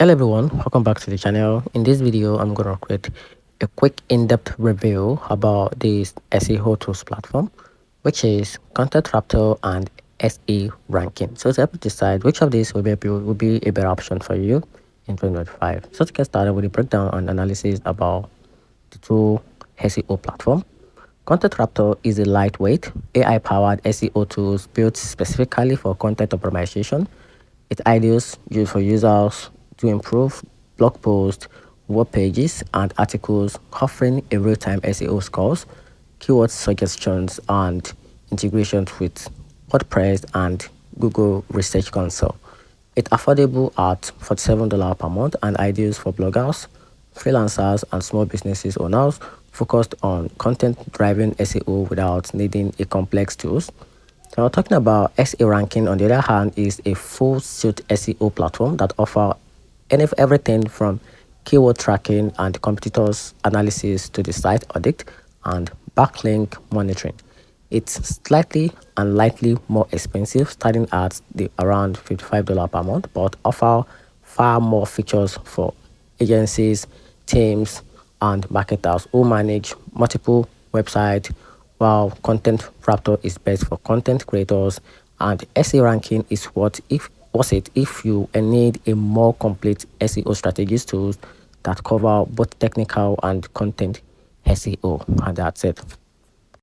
Hello everyone, welcome back to the channel. In this video, I'm going to create a quick in-depth review about this SEO tools platform, which is Content Raptor and SE ranking. So to help you decide which of these will be a better option for you in 2025. So to get started with a breakdown and analysis about the two SEO platform. Content Raptor is a lightweight, AI-powered SEO tools built specifically for content optimization. It ideals for users to improve blog posts, web pages, and articles, offering a real-time SEO scores, keyword suggestions, and integrations with WordPress and Google Research Console. It's affordable at $47 per month and ideal for bloggers, freelancers, and small businesses owners focused on content-driven SEO without needing a complex tools. So talking about SEO ranking, on the other hand, is a full suite SEO platform that offers everything from keyword tracking and competitors analysis to the site audit and backlink monitoring. It's slightly and lightly more expensive, starting at around $55 per month, but offer far more features for agencies, teams, and marketers who manage multiple websites, while Content Raptor is best for content creators, and SEO ranking is if you need a more complete SEO strategies tools that cover both technical and content SEO. And that's it.